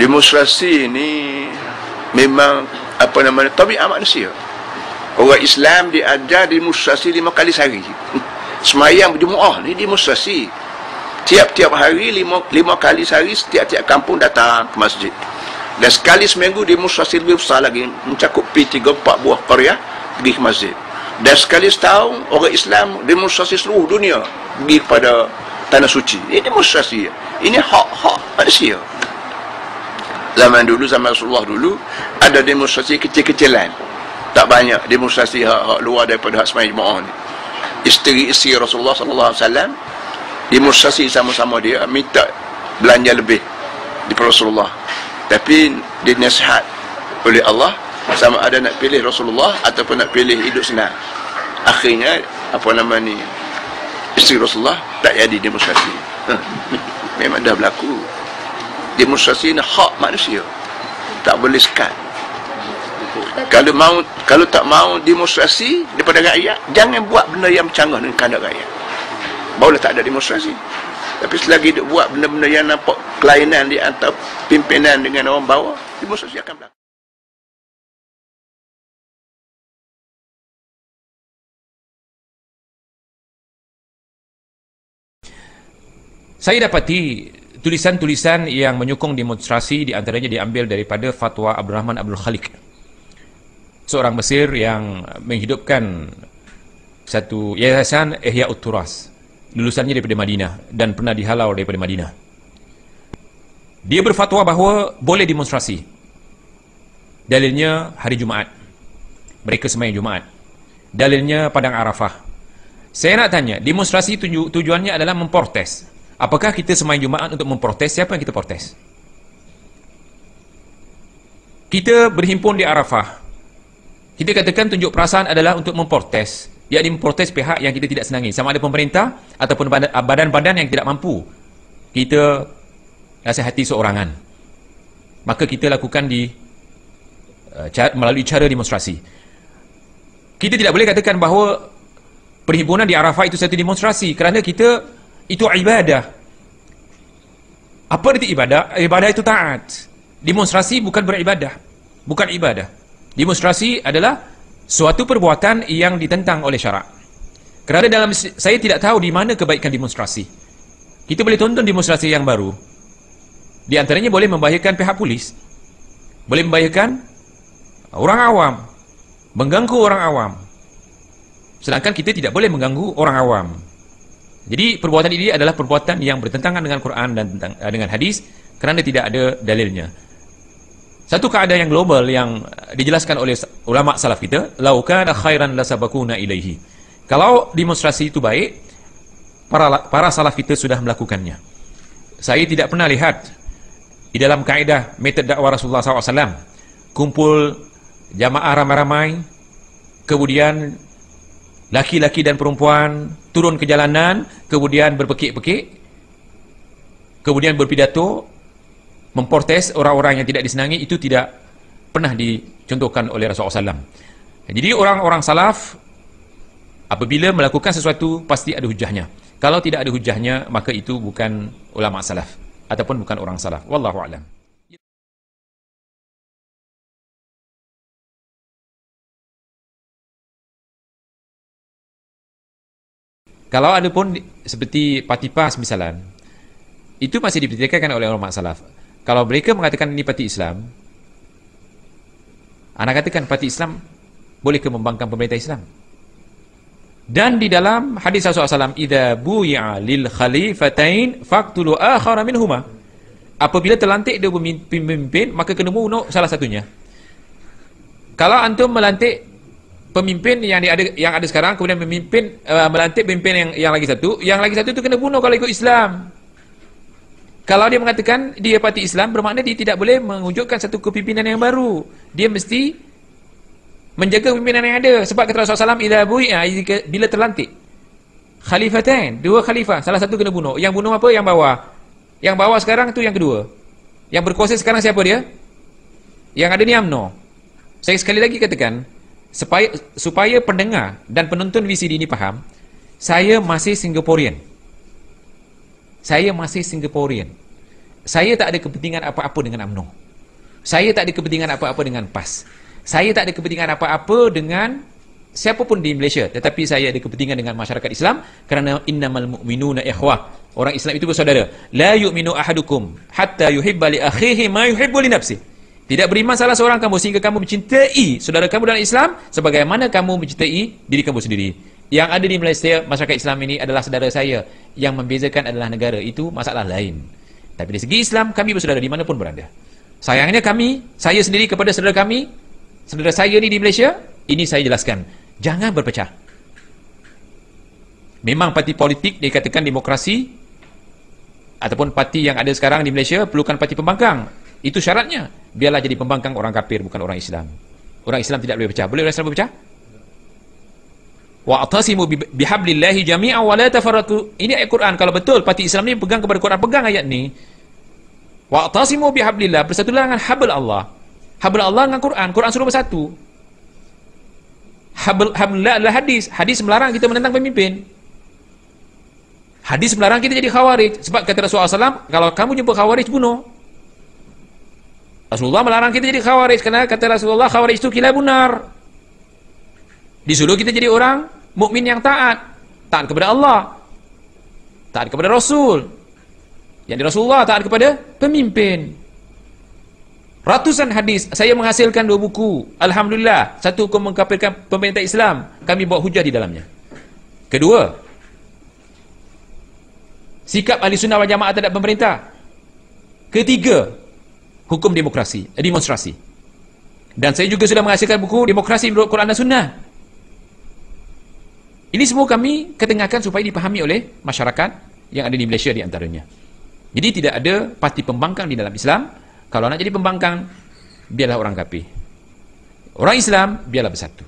Demonstrasi ini memang apa namanya, tabiat manusia. Orang Islam diajar demonstrasi 5 kali sehari. Semayang berjumuah ni demonstrasi. Tiap-tiap hari 5 kali sehari, setiap-tiap kampung datang ke masjid. Dan sekali seminggu demonstrasi lebih besar lagi, mencakup 3-4 buah qaryah pergi ke masjid. Dan sekali setahun orang Islam demonstrasi seluruh dunia pergi kepada tanah suci. Ini demonstrasi. Ini hak-hak manusia. Zaman dulu, zaman Rasulullah dulu, ada demonstrasi kecil-kecilan. Tak banyak demonstrasi hak-hak luar daripada hak semayang jemaah ni. Isteri-isteri Rasulullah SAW demonstrasi sama-sama dia minta belanja lebih daripada Rasulullah. Tapi dia nasihat oleh Allah sama ada nak pilih Rasulullah ataupun nak pilih hidup senang. Akhirnya apa nama ni, isteri Rasulullah tak jadi demonstrasi. Memang dah berlaku. Demonstrasi ni hak manusia, tak boleh sekat. Kalau tak mau demonstrasi daripada rakyat, jangan buat benda yang bercanggah dengan kehendak rakyat. Barulah tak ada demonstrasi. Tapi selagi dia buat benda-benda yang nampak kelainan di antara pimpinan dengan orang bawah, demonstrasi akan berlaku. Saya dapati tulisan-tulisan yang menyokong demonstrasi, di antaranya diambil daripada fatwa Abdul Rahman Abdul Khaliq, seorang Mesir yang menghidupkan satu yayasan Ihya'ut Turas, lulusannya daripada Madinah dan pernah dihalau daripada Madinah. Dia berfatwa bahawa boleh demonstrasi. Dalilnya hari Jumaat, mereka sembahyang Jumaat. Dalilnya Padang Arafah. Saya nak tanya, demonstrasi tujuannya adalah memprotes. Apakah kita sembahyang Jumaat untuk memprotes? Siapa yang kita protes? Kita berhimpun di Arafah, kita katakan tunjuk perasaan adalah untuk memprotes, yakni memprotes pihak yang kita tidak senangi, sama ada pemerintah ataupun badan-badan yang tidak mampu kita nasihati seorangan. Maka kita lakukan melalui cara demonstrasi. Kita tidak boleh katakan bahawa perhimpunan di Arafah itu satu demonstrasi, kerana kita itu ibadah. Apa arti ibadah? Ibadah itu taat. Demonstrasi bukan beribadah, bukan ibadah. Demonstrasi adalah suatu perbuatan yang ditentang oleh syarak. Kerana saya tidak tahu di mana kebaikan demonstrasi. Kita boleh tonton demonstrasi yang baru. Di antaranya boleh membahayakan pihak polis, boleh membahayakan orang awam, mengganggu orang awam. Sedangkan kita tidak boleh mengganggu orang awam. Jadi perbuatan ini adalah perbuatan yang bertentangan dengan Quran dan dengan hadis, kerana tidak ada dalilnya. Satu keadaan yang global yang dijelaskan oleh ulama salaf kita, lau kana khairan lasabaquna ilaihi. Kalau demonstrasi itu baik, para salaf kita sudah melakukannya. Saya tidak pernah lihat di dalam kaedah metode dakwah Rasulullah SAW kumpul jamaah ramai-ramai, kemudian laki-laki dan perempuan turun ke jalanan, kemudian berpekik-pekik, kemudian berpidato, memprotes orang-orang yang tidak disenangi. Itu tidak pernah dicontohkan oleh Rasulullah SAW. Jadi orang-orang salaf apabila melakukan sesuatu pasti ada hujahnya. Kalau tidak ada hujahnya, maka itu bukan ulama salaf ataupun bukan orang salaf. Wallahu a'lam. Kalau ada pun seperti parti PAS misalan, itu masih dipertikaikan oleh ulama salaf. Kalau mereka mengatakan ini parti Islam, anak katakan parti Islam boleh ke membangkang pemerintah Islam. Dan di dalam hadis Rasulullah SAW, idza buyi'a lil khalifatain faqtulu akhara minhuma. Apabila terlantik dua pemimpin, maka kena bunuh salah satunya. Kalau antum melantik pemimpin yang ada sekarang, kemudian melantik pemimpin yang lagi satu itu kena bunuh kalau ikut Islam. Kalau dia mengatakan dia parti Islam, bermakna dia tidak boleh mewujudkan satu kepimpinan yang baru. Dia mesti menjaga pimpinan yang ada. Sebab kata Rasulullah SAW, idza bu'i'a, bila terlantik khalifatain, dua khalifah, salah satu kena bunuh. Yang bunuh apa? Yang bawah. Yang bawah sekarang itu yang kedua. Yang berkuasa sekarang siapa dia? Yang ada ni UMNO. Saya sekali lagi katakan, supaya pendengar dan penonton VCD ini faham, saya masih Singaporean. saya tak ada kepentingan apa-apa dengan UMNO. Saya tak ada kepentingan apa-apa dengan PAS. Saya tak ada kepentingan apa-apa dengan siapapun di Malaysia, tetapi saya ada kepentingan dengan masyarakat Islam, kerana innamal mu'minuna ikhwah. Orang Islam itu bersaudara. La yu'minu ahadukum hatta yuhibba li akhihi ma yuhibbu li nafsihi. Tidak beriman salah seorang kamu sehingga kamu mencintai saudara kamu dalam Islam sebagaimana kamu mencintai diri kamu sendiri. Yang ada di Malaysia, masyarakat Islam ini adalah saudara saya. Yang membezakan adalah negara. Itu masalah lain. Tapi dari segi Islam, kami bersaudara dimanapun berada. Sayangnya saya sendiri kepada saudara kami, saudara saya ni di Malaysia, ini saya jelaskan. Jangan berpecah. Memang parti politik dikatakan demokrasi, ataupun parti yang ada sekarang di Malaysia perlukan parti pembangkang. Itu syaratnya. Biarlah jadi pembangkang orang kafir, bukan orang Islam. Orang Islam tidak boleh berpecah. Boleh orang Islam berpecah? Wa'tasimu bihablillahi jami'an wa la tafarraqu. Ini ayat Quran. Kalau betul parti Islam ni pegang kepada Quran, pegang ayat ni. Wa'tasimu bihablillah, bersatulah dengan habl Allah. Habl Allah dengan Quran. Quran suruh bersatu. Hablillah adalah hadis. Hadis melarang kita menentang pemimpin. Hadis melarang kita jadi khawarij. Sebab kata Rasulullah SAW, kalau kamu jumpa khawarij, bunuh. Rasulullah melarang kita jadi khawarij, kerana kata Rasulullah, khawarij itu kilabun nar. Disuruh kita jadi orang mukmin yang taat. Taat kepada Allah, taat kepada Rasul. Yang di Rasulullah taat kepada pemimpin. Ratusan hadis. Saya menghasilkan 2 buku. Alhamdulillah. Satu, hukum mengkafirkan pemerintah Islam. Kami bawa hujah di dalamnya. Kedua, sikap ahli sunnah wal jamaah terhadap pemerintah. Ketiga, hukum demonstrasi. Dan saya juga sudah menghasilkan buku demokrasi menurut Quran dan Sunnah. Ini semua kami ketengahkan supaya dipahami oleh masyarakat yang ada di Malaysia di antaranya. Jadi tidak ada parti pembangkang di dalam Islam. Kalau nak jadi pembangkang, biarlah orang kafir. Orang Islam, biarlah bersatu.